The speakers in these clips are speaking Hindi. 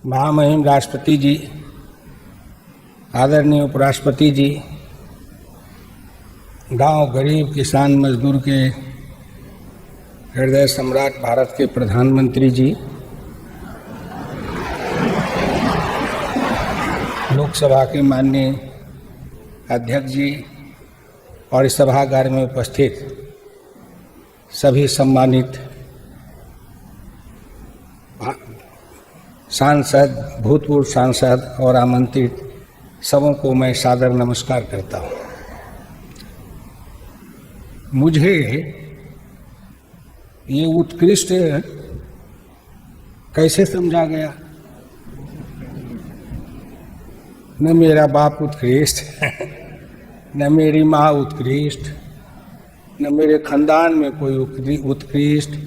महामहिम राष्ट्रपति जी, आदरणीय उपराष्ट्रपति जी, गांव गरीब किसान मजदूर के हृदय सम्राट भारत के प्रधानमंत्री जी, लोकसभा के माननीय अध्यक्ष जी और इस सभागार में उपस्थित सभी सम्मानित सांसद, भूतपूर्व सांसद और आमंत्रित सबों को मैं सादर नमस्कार करता हूँ। मुझे ये उत्कृष्ट कैसे समझा गया? न मेरा बाप उत्कृष्ट न मेरी माँ उत्कृष्ट, न मेरे खानदान में कोई उत्कृष्ट,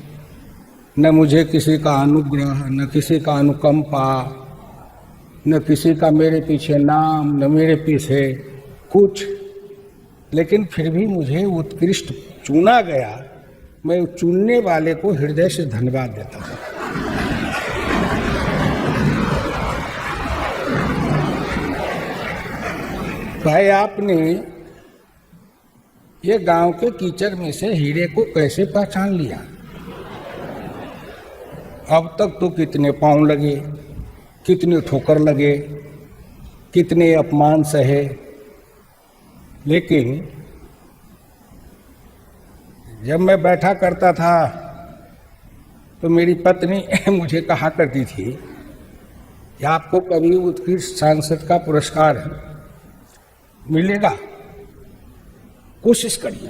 न मुझे किसी का अनुग्रह, न किसी का अनुकंपा, न किसी का मेरे पीछे नाम, न मेरे पीछे कुछ, लेकिन फिर भी मुझे उत्कृष्ट चुना गया। मैं चुनने वाले को हृदय से धन्यवाद देता हूँ। भाई, आपने ये गांव के कीचड़ में से हीरे को कैसे पहचान लिया? अब तक तो कितने पांव लगे, कितने ठोकर लगे, कितने अपमान सहे, लेकिन जब मैं बैठा करता था तो मेरी पत्नी मुझे कहा करती थी कि आपको कभी उत्कृष्ट सांसद का पुरस्कार मिलेगा, कोशिश करिए।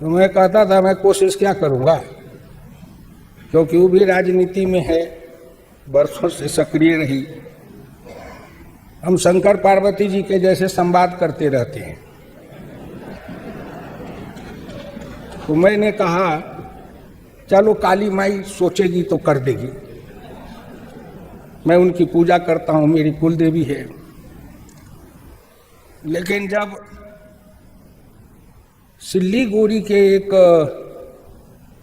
तो मैं कहता था मैं कोशिश क्या करूँगा, क्योंकि वो भी राजनीति में है, वर्षों से सक्रिय रही। हम शंकर पार्वती जी के जैसे संवाद करते रहते हैं। तो मैंने कहा चलो काली माई सोचेगी तो कर देगी। मैं उनकी पूजा करता हूँ, मेरी कुल देवी है। लेकिन जब सिल्लीगुड़ी के एक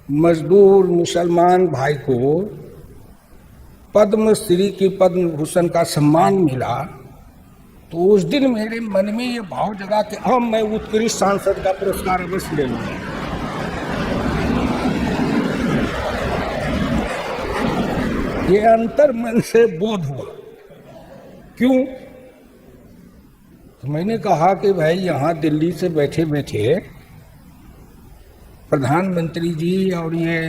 मजदूर मुसलमान भाई को पद्म श्री की पद्म भूषण का सम्मान मिला, तो उस दिन मेरे मन में ये भाव जगा कि अब मैं उत्कृष्ट सांसद का पुरस्कार अवश्य ले लूंगा। ये अंतर मन से बोध हुआ। क्यों? तो मैंने कहा कि भाई, यहाँ दिल्ली से बैठे बैठे प्रधानमंत्री जी और ये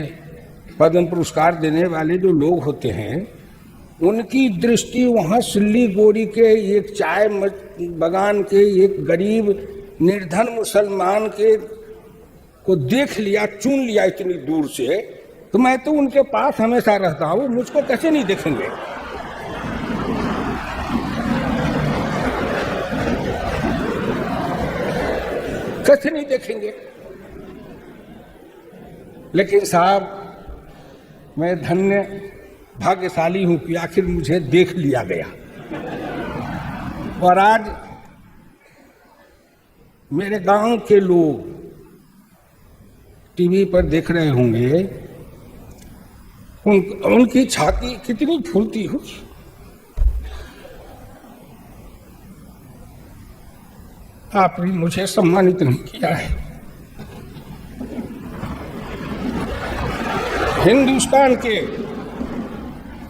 पद्म पुरस्कार देने वाले जो लोग होते हैं, उनकी दृष्टि वहाँ सिल्लीगुड़ी के एक चाय बागान के एक गरीब निर्धन मुसलमान के को देख लिया, चुन लिया इतनी दूर से। तो मैं तो उनके पास हमेशा रहता हूँ, मुझको कैसे नहीं देखेंगे? कैसे नहीं देखेंगे? लेकिन साहब, मैं धन्य भाग्यशाली हूं कि आखिर मुझे देख लिया गया। और आज मेरे गांव के लोग टीवी पर देख रहे होंगे, उनकी छाती कितनी फूलती हो। आपने मुझे सम्मानित नहीं किया है। हिंदुस्तान के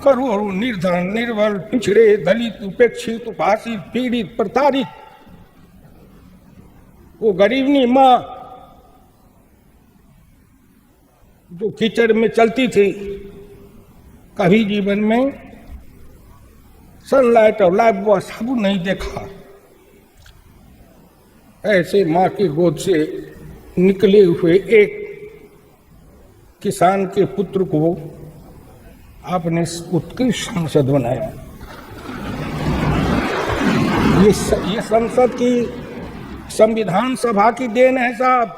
करोड़ों निर्धन, निर्बल, पिछड़े, दलित, उपेक्षित, उपासित, पीड़ित, प्रताड़ित, वो गरीबनी माँ जो कीचड़ में चलती थी, कभी जीवन में सनलाइट और लाइफ बॉय साबुन नहीं देखा। ऐसे माँ की गोद से निकले हुए एक किसान के पुत्र को आपने उत्कृष्ट सांसद बनाया। ये संसद की, संविधान सभा की देन है साहब।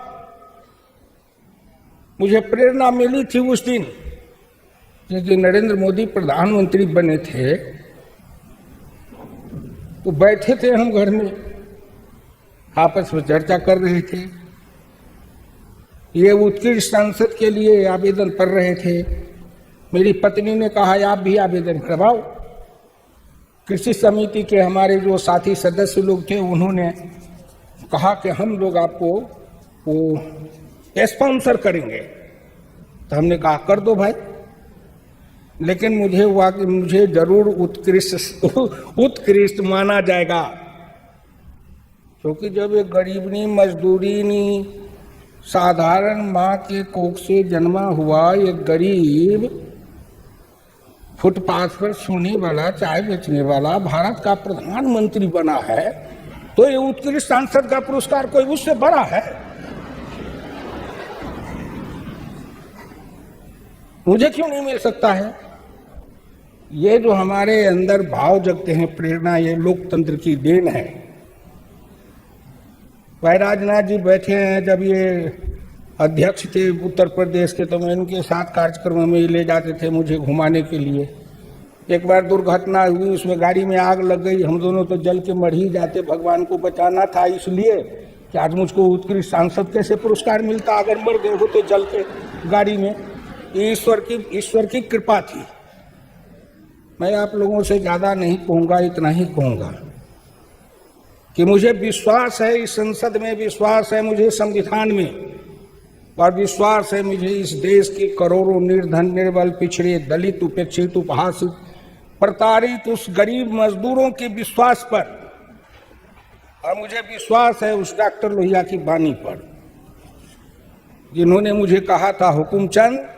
मुझे प्रेरणा मिली थी उस दिन जब नरेंद्र मोदी प्रधानमंत्री बने थे, तो बैठे थे हम घर में, आपस में चर्चा कर रहे थे। ये उत्कृष्ट सांसद के लिए आवेदन कर रहे थे। मेरी पत्नी ने कहा आप भी आवेदन करवाओ। कृषि समिति के हमारे जो साथी सदस्य लोग थे उन्होंने कहा कि हम लोग आपको वो स्पॉन्सर करेंगे। तो हमने कहा कर दो भाई, लेकिन मुझे हुआ कि मुझे जरूर उत्कृष्ट माना जाएगा, क्योंकि जब एक गरीबनी मजदूरीनी साधारण माँ के कोख से जन्मा हुआ एक गरीब फुटपाथ पर सोने वाला, चाय बेचने वाला भारत का प्रधानमंत्री बना है, तो ये उत्कृष्ट सांसद का पुरस्कार कोई उससे बड़ा है? मुझे क्यों नहीं मिल सकता है? ये जो हमारे अंदर भाव जगते हैं, प्रेरणा, ये लोकतंत्र की देन है। भाई राजनाथ जी बैठे हैं, जब ये अध्यक्ष थे उत्तर प्रदेश के, तो मैं इनके साथ कार्यक्रम में ले जाते थे मुझे घुमाने के लिए। एक बार दुर्घटना हुई, उसमें गाड़ी में आग लग गई, हम दोनों तो जल के मर ही जाते। भगवान को बचाना था, इसलिए कि आज मुझको उत्कृष्ट सांसद कैसे पुरस्कार मिलता अगर मर गए होते जल के गाड़ी में। ईश्वर की कृपा थी। मैं आप लोगों से ज्यादा नहीं कहूँगा, इतना ही कहूँगा कि मुझे विश्वास है इस संसद में, विश्वास है मुझे संविधान में, और विश्वास है मुझे इस देश के करोड़ों निर्धन, निर्बल, पिछड़े, दलित, उपेक्षित, उपहासित, प्रताड़ित उस गरीब मजदूरों के विश्वास पर, और मुझे विश्वास है उस डॉक्टर लोहिया की बानी पर, जिन्होंने मुझे कहा था हुकुमचंद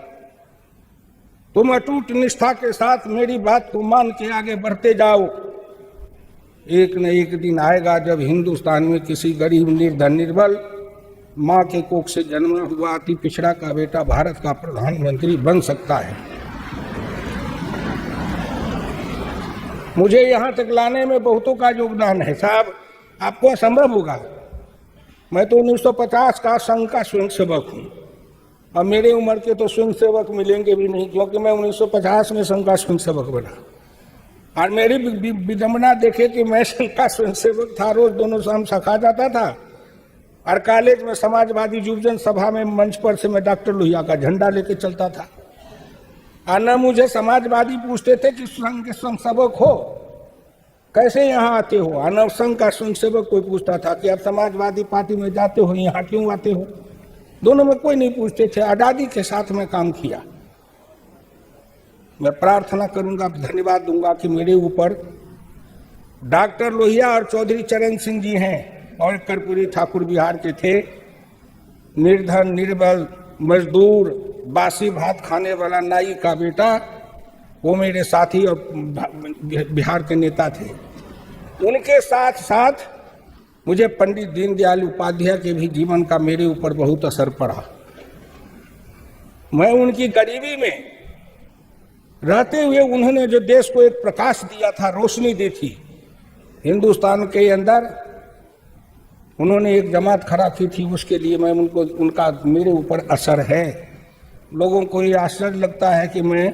तुम अटूट निष्ठा के साथ मेरी बात को मान के आगे बढ़ते जाओ। एक न एक दिन आएगा जब हिंदुस्तान में किसी गरीब, निर्धन, निर्बल माँ के कोख से जन्मा हुआ अति पिछड़ा का बेटा भारत का प्रधानमंत्री बन सकता है। मुझे यहाँ तक लाने में बहुतों का योगदान है साहब, आपको असंभव होगा। मैं तो 1950 का संघ का स्वयंसेवक हूँ, और मेरे उम्र के तो स्वयंसेवक मिलेंगे भी नहीं, क्योंकि मैं 1950 में संघ का स्वयंसेवक बना। और मेरी विडंबना देखे कि मैं संघ का स्वयंसेवक था, रोज दोनों शाम सखा जाता था, और कॉलेज में समाजवादी युवजन सभा में मंच पर से मैं डॉक्टर लोहिया का झंडा लेके चलता था। और न मुझे समाजवादी पूछते थे कि संघ के स्वयंसेवक हो, कैसे यहाँ आते हो, और न संघ का स्वयंसेवक कोई पूछता था कि आप समाजवादी पार्टी में जाते हो, यहाँ क्यों आते हो। दोनों में कोई नहीं पूछते थे, आजादी के साथ में काम किया। मैं प्रार्थना करूंगा, धन्यवाद दूंगा कि मेरे ऊपर डॉक्टर लोहिया और चौधरी चरण सिंह जी हैं, और कर्पूरी ठाकुर बिहार के थे, निर्धन, निर्बल, मजदूर, बासी भात खाने वाला नाई का बेटा, वो मेरे साथी और बिहार के नेता थे। उनके साथ साथ मुझे पंडित दीनदयाल उपाध्याय के भी जीवन का मेरे ऊपर बहुत असर पड़ा। मैं उनकी गरीबी में रहते हुए उन्होंने जो देश को एक प्रकाश दिया था, रोशनी दी थी हिंदुस्तान के अंदर, उन्होंने एक जमात खड़ा की थी, उसके लिए मैं उनका मेरे ऊपर असर है। लोगों को ये आश्चर्य लगता है कि मैं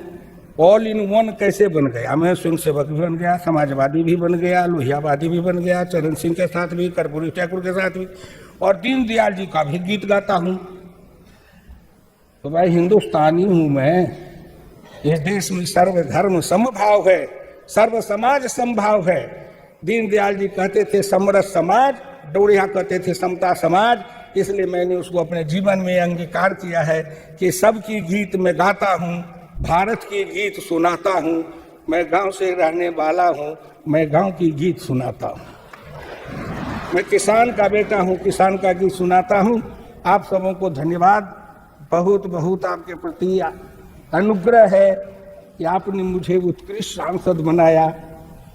ऑल इन वन कैसे बन गया। मैं स्वयंसेवक भी बन गया, समाजवादी भी बन गया, लोहियावादी भी बन गया, चरण सिंह के साथ भी, कर्पूरी ठाकुर के साथ भी, और दीनदयाल जी का भी गीत गाता हूँ। तो भाई हिंदुस्तानी हूँ मैं। इस देश में सर्वधर्म समभाव है, सर्व समाज समभाव है। दीनदयाल जी कहते थे समरस समाज, डोरिया कहते थे समता समाज। इसलिए मैंने उसको अपने जीवन में अंगीकार किया है कि सबकी गीत मैं गाता हूँ, भारत की गीत सुनाता हूँ। मैं गांव से रहने वाला हूँ, मैं गांव की गीत सुनाता हूँ। मैं किसान का बेटा हूँ, किसान का गीत सुनाता हूँ। आप सबों को धन्यवाद, बहुत बहुत आपके प्रति अनुग्रह है कि आपने मुझे उत्कृष्ट सांसद बनाया।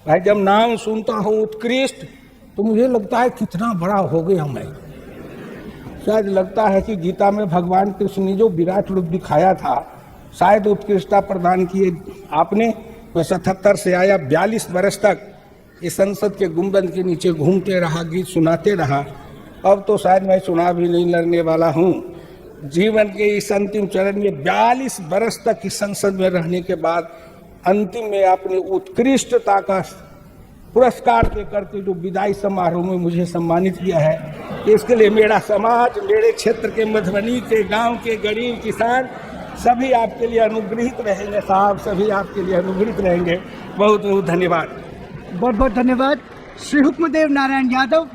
भाई जब नाम सुनता हूँ उत्कृष्ट, तो मुझे लगता है कितना बड़ा हो गया मैं। शायद लगता है कि गीता में भगवान कृष्ण ने जो विराट रूप दिखाया था, शायद उत्कृष्टता प्रदान किए आपने। मैं 77 से आया, 42 वर्ष तक इस संसद के गुंबद के नीचे घूमते रहा, गीत सुनाते रहा। अब तो शायद मैं चुनाव भी नहीं लड़ने वाला हूँ। जीवन के इस अंतिम चरण में 42 वर्ष तक इस संसद में रहने के बाद अंतिम में आपने उत्कृष्टता का पुरस्कार दे करके जो विदाई समारोह में मुझे सम्मानित किया है, इसके लिए मेरा समाज, मेरे क्षेत्र के मधुबनी के गांव के गरीब किसान सभी आपके लिए अनुग्रहित रहेंगे साहब, सभी आपके लिए अनुग्रहित रहेंगे। बहुत बहुत धन्यवाद। बहुत बहुत धन्यवाद। श्री हुक्मदेव नारायण यादव,